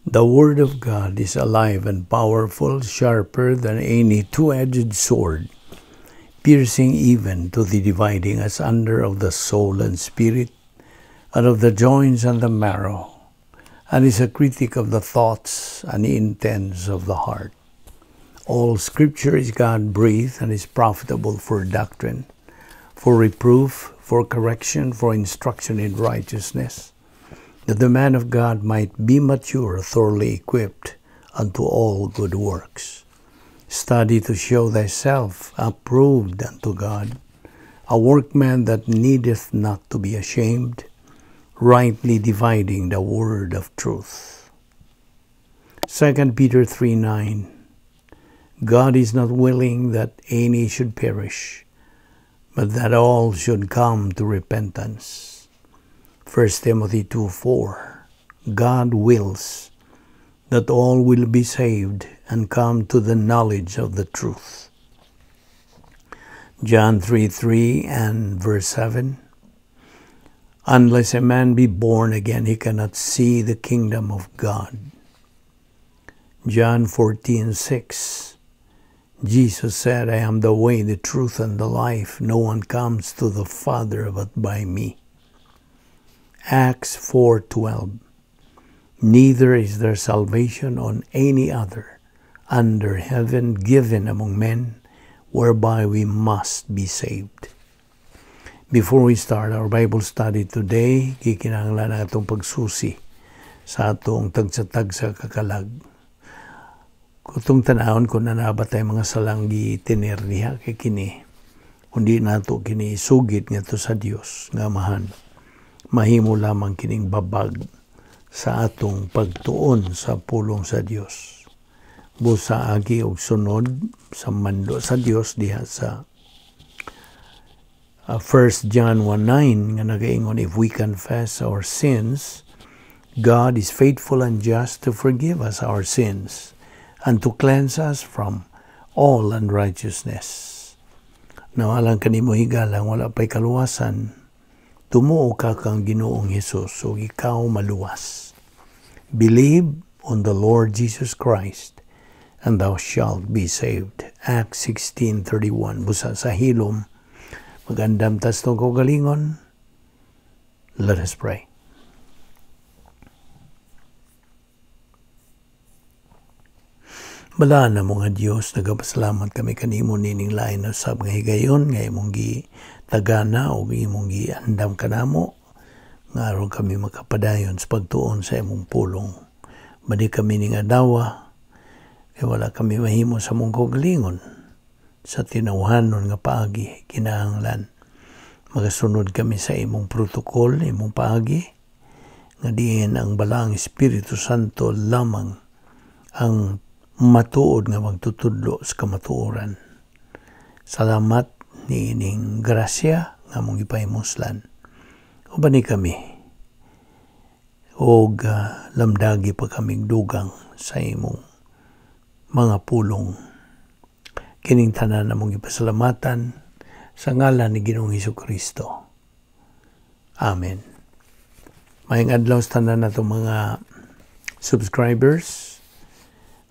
The Word of God is alive and powerful, sharper than any two-edged sword, piercing even to the dividing asunder of the soul and spirit, and of the joints and the marrow, and is a critic of the thoughts and intents of the heart. All Scripture is God-breathed and is profitable for doctrine, for reproof, for correction, for instruction in righteousness, that the man of God might be mature, thoroughly equipped unto all good works. Study to show thyself approved unto God, a workman that needeth not to be ashamed, rightly dividing the word of truth. 2 Peter 3:9. God is not willing that any should perish, but that all should come to repentance. 1 Timothy 2:4. God wills that all will be saved and come to the knowledge of the truth. John 3:3 and verse 7. Unless a man be born again, he cannot see the kingdom of God. John 14:6. Jesus said, I am the way, the truth, and the life. No one comes to the Father but by me. Acts 4:12. Neither is there salvation on any other under heaven given among men, whereby we must be saved. Before we start our Bible study today, kikinahanglan atong pagsusi sa atong tagsatag sa kakalag. Kutong tanahon kung nanabatay mga salanggi tiner niya kay kini, kundi nato kini sugit nga to sa Dios nga amahan. Mahimo lamang kining babag sa atong pagtuon sa pulong sa Dios. Busa agi og sunod sa mando sa Dios diha sa 1 John 1:9 nga nagaingon, if we confess our sins, God is faithful and just to forgive us our sins and to cleanse us from all unrighteousness. Nawalang kanimo higalang wala pa'y kaluwasan, tumuo ka kang Ginoong Hesus o ikaw maluwas. Believe on the Lord Jesus Christ and thou shalt be saved. Acts 16:31. Busa sa hilom, magandam tas tong kaugalingon. Let us pray. Bala na mga Diyos, nagapasalamat kami kanimo nining lain na sab nga higayon, nga imong tagana o imong giandam kanamo, nga aron kami makapadayon sa pagtuon sa imong pulong. Badi kami ning adawa, kay wala kami mahimo sa mong kaugalingon, sa tinawhanon nga paagi, kinahanglan. Magasunod kami sa imong protokol, imong paagi, nga diin ang balang Espiritu Santo lamang ang matuod nga magtutudlo sa kamatuoran. Salamat ni ining grasya nga mong ipahimoslan. Ubani kami og lamdagi pa kaming dugang sa imong mga pulong. Kining tanan na mong ipasalamatan sa ngalan ni Ginoong Hesukristo. Amen. Maayong adlaw sa tanan natong mga subscribers,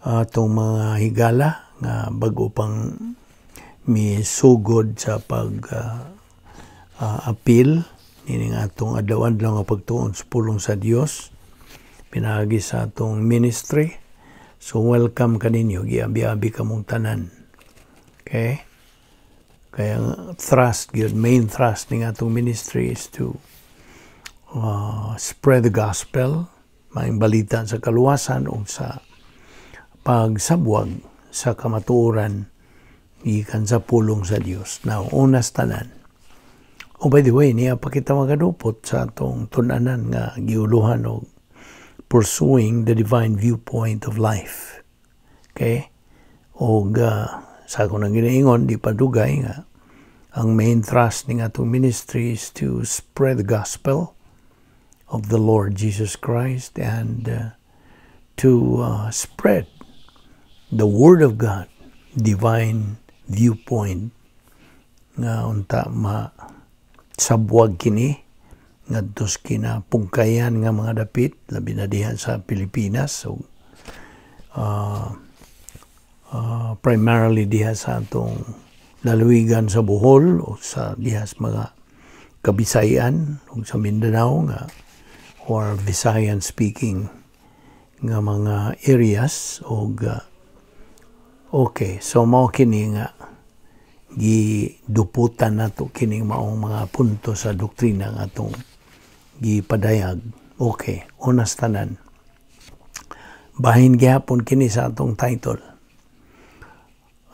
atong mga higala nga bago pang misugod sa appeal nining atong adlaw-adlaw nga pagtuon sa pulong sa Dios pinaagi sa atong ministry. So welcome kaninyo, giabi-abi kamong tanan. Okay? Kaya thrust gyud, main thrust ning atong ministry is to spread the gospel, maayong balita sa kaluwasan o sa pagsabwag sa kamatuoran ikan sa pulong sa Dios. Now, unas tanan. Oh, by the way, niya pa kita magadupot sa atong tunanan nga giuluhan og pursuing the divine viewpoint of life. Okay? O sa akong nang ginaingon, di pa dugay nga ang main thrust ng atong ministry is to spread the gospel of the Lord Jesus Christ and to spread the Word of God, divine viewpoint nga unta sabwag kini ngadtos kinapungkayan nga mga dapit labi na diha sa Pilipinas. So primarily diha sa atong lalawigan sa Bohol o sa diha sa mga Kabisayan o sa Mindanao nga or Visayan speaking nga mga areas o okay, so mao kini nga giduputan nato kining maong mga punto sa doktrina nga atong gipadayag. Okay, unas tanan, bahin gyapon kini sa atong title,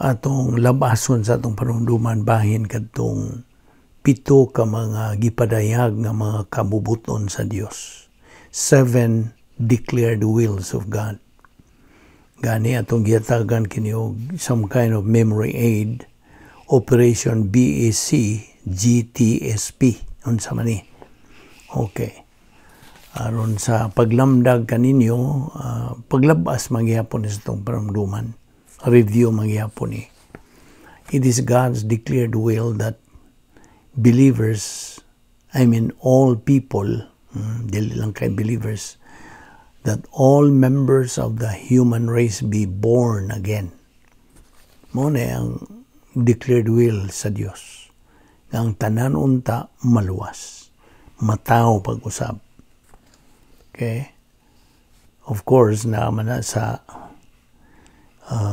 atong labason sa atong panumduman bahin kadtong 7 ka mga gipadayag nga mga kabubuton sa Dios. 7 declared wills of God. Gani atong giyatagan kini og some kind of memory aid, Operation BAC GTSP unsa man ni. Okay. Aron sa paglamdag kaninyo, paglabas magyapon sa itong paramduman, review magyapon ni. It is God's declared will that believers, I mean all people, dili lang kay believers, that all members of the human race be born again. Mo na ang declared will sa Dios. Ang tanan unta maluwas, mataw pag-usab. Okay? Of course, naman na sa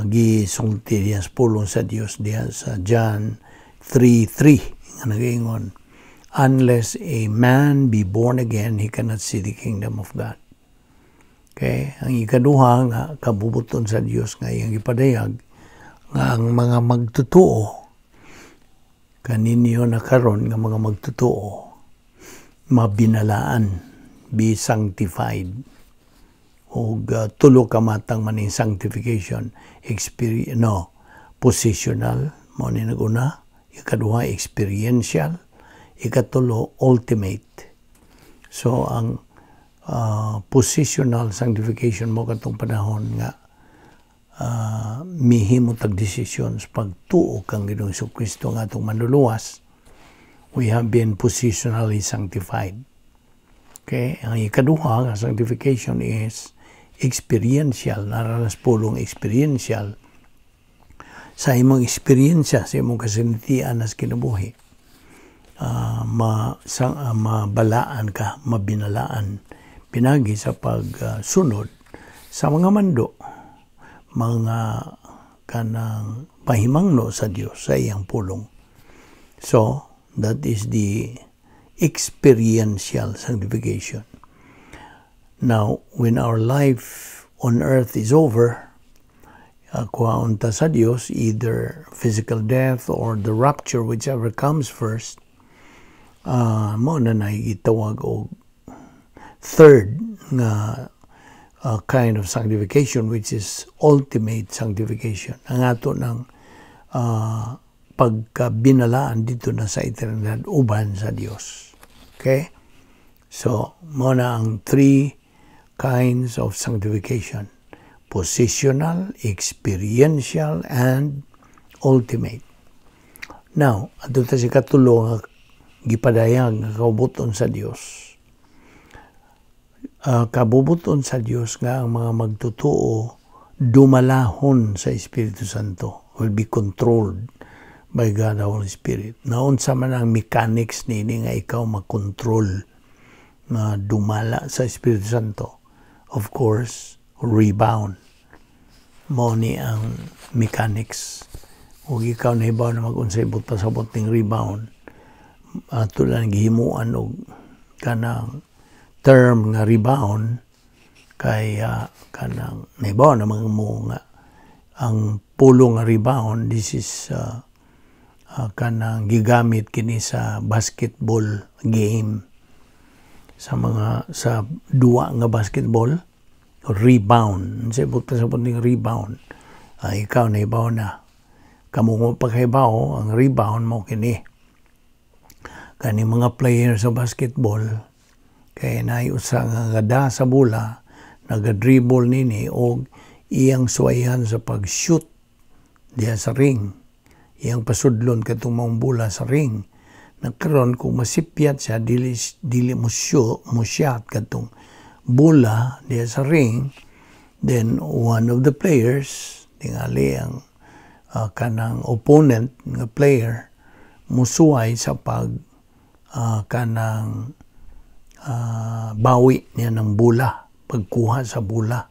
gisulti diya sa pulong sa Dios diya sa John 3:3 nga nag-ingon, unless a man be born again, he cannot see the kingdom of God. Okay? Ang ikaduha nga kabubuton sa Dios nga iyang ipadayag nga ang mga magtutuo kaninyo na karon nga mga magtutuo mabinalaan, be sanctified, o tulo ka matang maning sanctification, positional, mo ni naguna, ikaduha experiential, ikatulo ultimate. So ang positional sanctification mo katong panahon nga mihimo tag decisions pagtuo kang Ginoong Jesucristo nga atong manluluwas, we have been positionally sanctified. Okay? Ang ikaduha nga sanctification is experiential, naranas pulong experiential. Sa imong eksperyensya, sa imong kasinitian as kinabuhi, mabalaan ka, mabinalaan, pinagi sa pagsunod sa mga mando, mga kanang pahimangno sa Dios sa iyang pulong. So, that is the experiential sanctification. Now, when our life on earth is over, kuhaunta sa Dios, either physical death or the rapture, whichever comes first, mo na naigitawag o third nga kind of sanctification, which is ultimate sanctification. Ang ato ng pagkabinalaan dito na sa eternidad uban sa Dios. Okay? So, mo na ang 3 kinds of sanctification: positional, experiential, and ultimate. Now, ato ta si katulo nga gipadayag nga kabubuton sa Dios. Kabubuton sa Dios nga ang mga magtutuo dumalahon sa Espiritu Santo, will be controlled by God the Holy Spirit. Naunsa man ang mechanics nini nga ikaw makontrol na dumala sa Espiritu Santo? Of course, rebound. Mo ni ang mechanics. Ug ikaw na hibaw na mag-unsay pasabot ning rebound, tulang gihimuan og kanang term nga rebound, kay kanang nahibaw na mga mo nga ang pulong nga rebound, this is kanang gigamit kini sa basketball game, sa duwa nga basketball, rebound. Sa pasabot ning rebound, ikaw na ibaw na kamo mo pagkaibaw ang rebound mo kini kani mga player sa basketball, kay naiusa nga gada sa bola, naga-dribble nini og iyang suwayan sa pag-shoot diya sa ring, iyang pasudlon katong mga bola sa ring, Nagkaroon kung masipyat siya, dili mo shot katong bola diya sa ring, then one of the players, tingali ang kanang opponent nga player, musuway sa kanang bawi niya ng bola, pagkuha sa bola.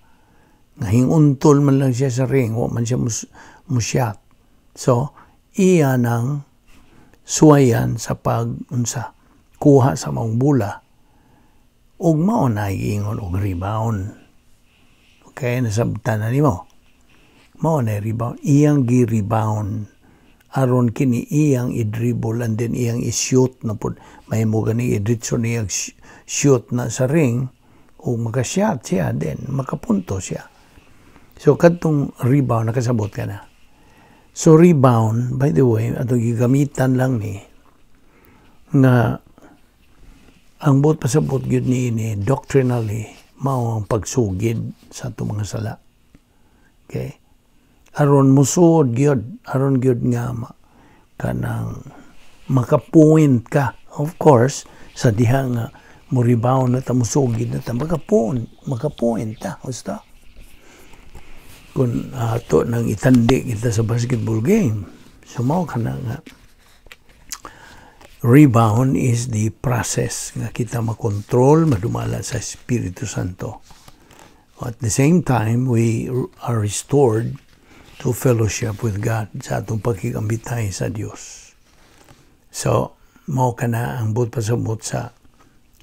Hinguntol man lang siya sa ring, wa man siya musyat. So, iya nang suwayan sa kuha sa mga bola, ug mao na giingon og rebound. Okay, nasabtan na nimo. Mao na rebound, iyang gi-rebound aron kini iyang i-dribble and then iyang i-shoot na pud mahimo gani i-ditso niya shoot na sa ring ug maka-shot siya, then makapunto siya. So kadtong rebound nakasabot ka na. So rebound, by the way, atong gigamitan lang ni nga ang buot pasabot gyud ni doctrinally mao ang pagsugid sa atong mga sala. Okay? Aron musud gyud, aron gyud nga kanang maka-point ka. Of course, sa diha nga mo rebound na ta musugid na ta maka-point ta. Basta kung ato nang itandi kita sa basketball game. So mao kana nga rebound is the process nga kita makontrol, madumala sa Espiritu Santo. At the same time, we are restored to fellowship with God sa atong pagkikambitay sa Dios. So, mao kana ang buot pasabot sa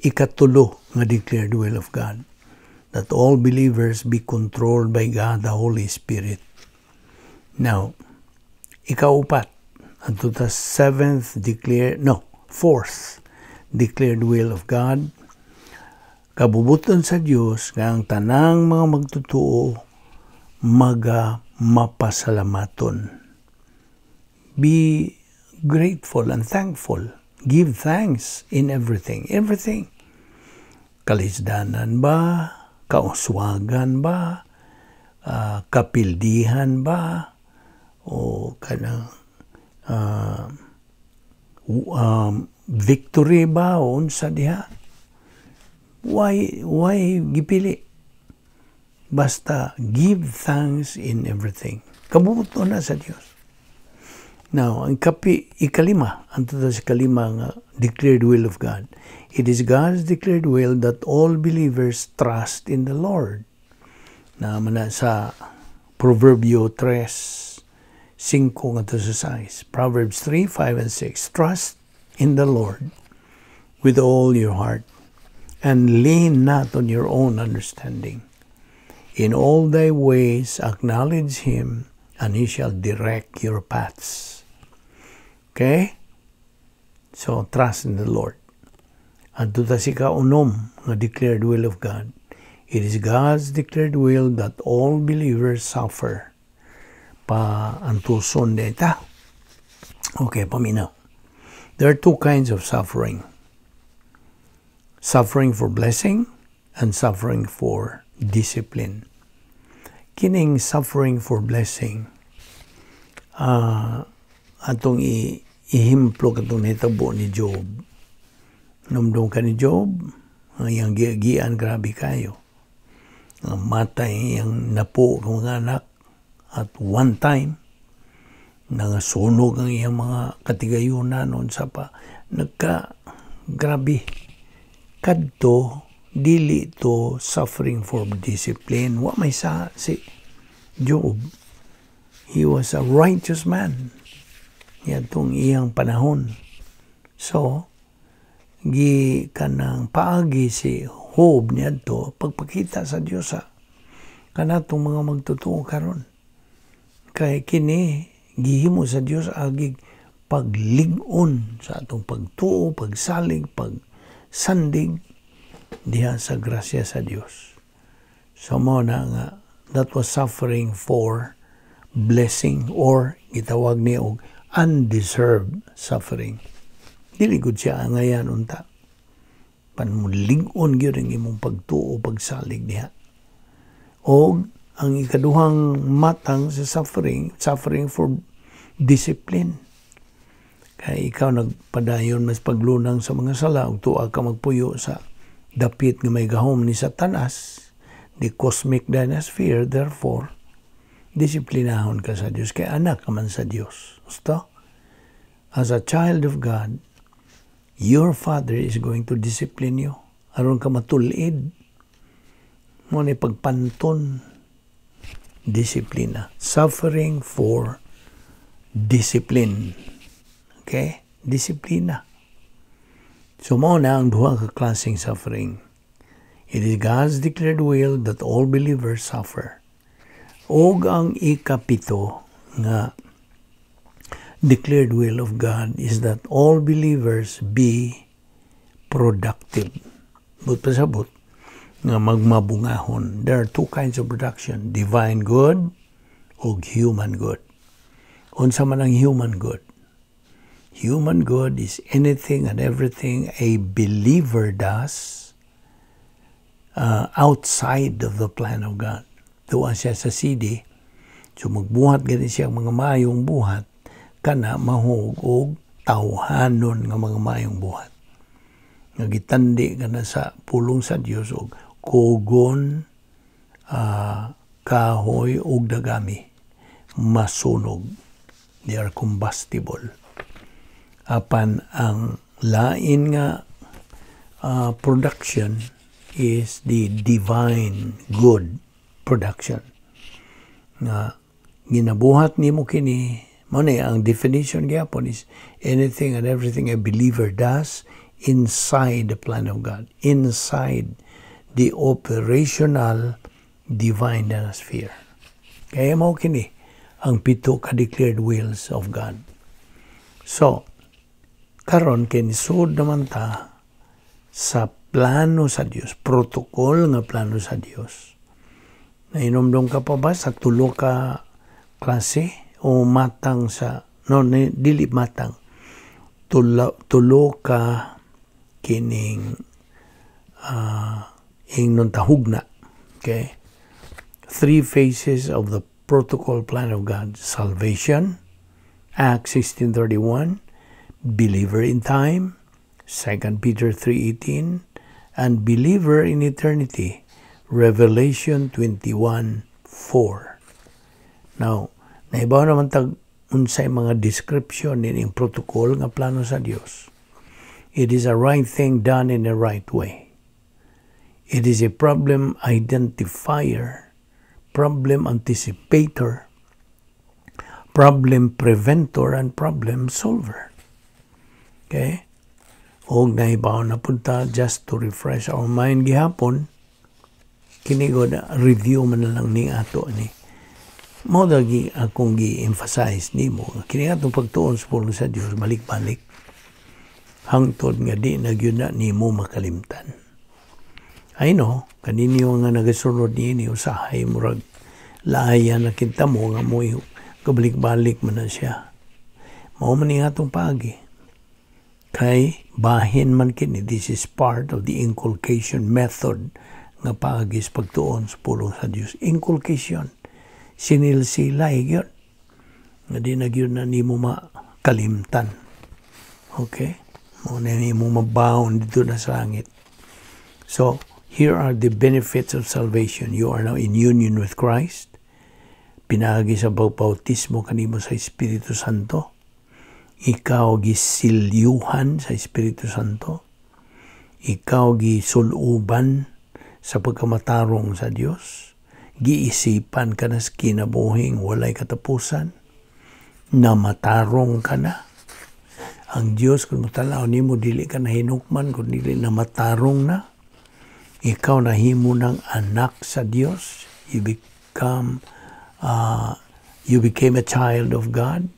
ikatulo nga declared will of God, that all believers be controlled by God, the Holy Spirit. Now, ikaupat, unto the fourth declared will of God, kabubuton sa Dios nga ang tanang mga magtutuo mapasalamaton. Be grateful and thankful. Give thanks in everything. Everything. Kalisdanan ba? Kauswagan ba? Kapildihan ba? O kanang victory ba o unsa diha? Why gipili? Basta give thanks in everything. Kabubuto na sa Dios. Now, ang ikalima, anto sa kalima nga declared will of God. It is God's declared will that all believers trust in the Lord. Na mana sa Proverbio 3:5 nga to sa 6. Proverbs 3:5 and 6. Trust in the Lord with all your heart and lean not on your own understanding. In all thy ways acknowledge Him, and He shall direct your paths. Okay? So, trust in the Lord. At ito si kaunom nga declared will of God. It is God's declared will that all believers suffer. Antuson deta. Okay, paminaw. There are two kinds of suffering. Suffering for blessing and suffering for discipline. Kining suffering for blessing, atong ihimplo katong nahitabo ni Job. Numdum ka ni Job, ang iyang giagian grabe kayo. Ang matay, ang napo ng mga anak, at one time, nangasunog ang iyang mga katigayunan noon sa pa. Grabe. Kadto, dili to suffering for discipline. Wa may sa si Job. He was a righteous man. Yatong iyang panahon. So, kanang paagi si Job niadto pagpakita sa Dios sa kanatong mga magtutuo karon. Kay kini gihimo sa Dios agig paglig-on sa atong pagtuo, pagsalig, pagsandig diha sa grasya sa Dios. So mo na nga that was suffering for blessing or gitawag ni og undeserved suffering. Dili gud siya ngayon unta. Panmulig-on gyud ang imong pagtuo, pagsalig diha. O ang ikaduhang matang sa suffering for discipline. Kaya ikaw nagpadayon mas paglunang sa mga sala ug tuwa ka magpuyo sa dapit nga may gahom ni Satanas, the cosmic dynasty, therefore disiplinahon ka sa Dios kay anak ka man sa Dios. Gusto? As a child of God, your Father is going to discipline you. Aron ka matulid. Mo ni pagpanton. Disiplina. Suffering for discipline. Okay? Disiplina. So mo na ang duha ka klaseng suffering. It is God's declared will that all believers suffer. Og ang ikapito nga declared will of God is that all believers be productive. But pasabot nga magmabungahon. There are two kinds of production, divine good o human good. Unsa man ang human good? Human good is anything and everything a believer does outside of the plan of God. Tuwa siya sa CD, so magbuhat gani siya mga mayong buhat, kana mahug og tawhanon nga mga mayong buhat. Nga gitandi ka na sa pulong sa Dios og kugon, kahoy ug dagami masunog. They are combustible. Apan ang lain nga production is the divine good production. Nga ginabuhat nimo kini. Muna ang definition gyapon is anything and everything a believer does inside the plan of God, inside the operational divine sphere. Kaya mo kini ang pito ka declared wills of God. So, karon kini sud naman ta sa plano sa Dios, protocol nga plano sa Dios. Nainomdom ka pa ba sa tulo ka klase? O matang sa, dili matang, tulo ka kining ingnon tahugna. Okay? 3 phases of the protocol plan of God. Salvation, Acts 16:31, believer in time, 2 Peter 3:18, and believer in eternity, Revelation 21:4. Now, naibaw naman tag unsay mga description ining protocol nga plano sa Dios. It is a right thing done in the right way. It is a problem identifier, problem anticipator, problem preventor, and problem solver. Okay? O naibaw na punta just to refresh our mind gihapon, kini god review man lang ni ato ni. Mao dagi akong gi-emphasize nimo kini atong pagtuon sa pulong sa Dios balik-balik hangtod nga di na gyud na nimo makalimtan. I know kaninyo nga nagasunod niini usahay murag laaya na kita mo nga mo kabalik-balik man na siya. Mao man ni atong paagi. Kay bahin man kini, this is part of the inculcation method nga paagi sa pagtuon sa pulong sa Dios. Inculcation. Sinilsilay yun. Nga di na yun na ni mo makalimtan. Okay? Muna ni mo mabaon dito na sa langit. So, here are the benefits of salvation. You are now in union with Christ. Pinagi sa bautismo kanimo sa Espiritu Santo. Ikaw gisilyuhan sa Espiritu Santo. Ikaw gisuluban sa pagkamatarong sa Dios. Giisipan ka na sa kinabuhing walay katapusan, na matarong ka na. Ang Diyos, kung matalaw ni mo, dili ka na hinukman, kung dili na matarong na. Ikaw nahimo ng anak sa Diyos. You became a child of God.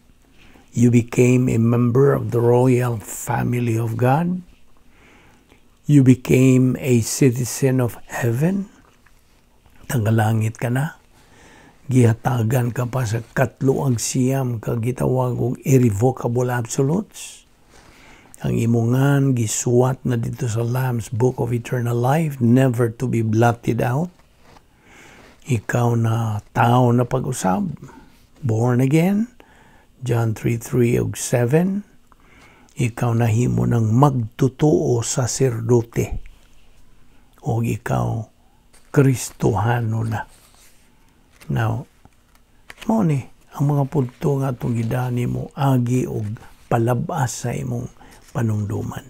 You became a member of the royal family of God. You became a citizen of heaven. Tagalangit ka na. Gihatagan ka pa sa katlo ang siyam ka gitawag og irrevocable absolutes. Ang imungan gisuwat na dito sa Lamb's Book of Eternal Life, never to be blotted out. Ikaw na tao na pag-usab, born again, John 3:3 ug 7. Ikaw nahimo ng magtutuo saserdote. O ikaw Kristohano na. Now, mo ni, ang mga punto nga itong gidani mo, agi o palabas sa imong panungduman.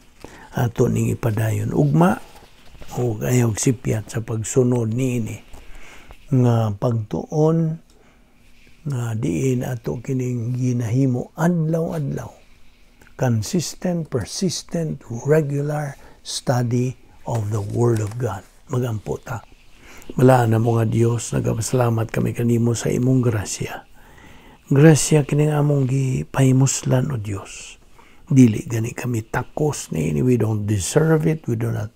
Ato ning ipadayon. Ugma, o ayaw sipyat sa pagsunod niini nga pagtuon nga diin ato kining ginahimo adlaw-adlaw. Consistent, persistent, regular study of the Word of God. Magampo ta. Malaan na mga Diyos, nagapasalamat kami kanimo sa imong grasya. Grasya kining among gipahimuslan o Diyos. Dili gani kami takos ni, we don't deserve it, we do not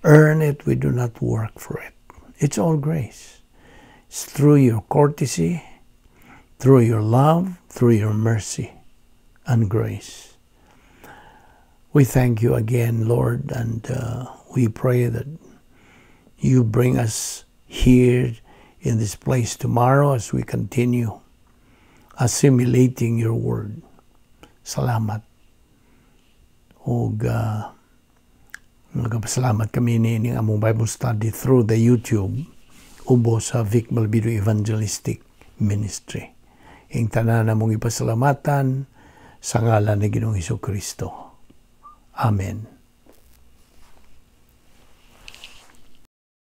earn it, we do not work for it. It's all grace. It's through your courtesy, through your love, through your mercy and grace. We thank you again, Lord, and we pray that you bring us here in this place tomorrow as we continue assimilating your word. Salamat. O magpasalamat kami ni among Bible study through the YouTube ubo sa Vic Malbido Evangelistic Ministry. Ing tanan namong ipasalamatan sa ngalan ni Ginoong Hesukristo. Amen.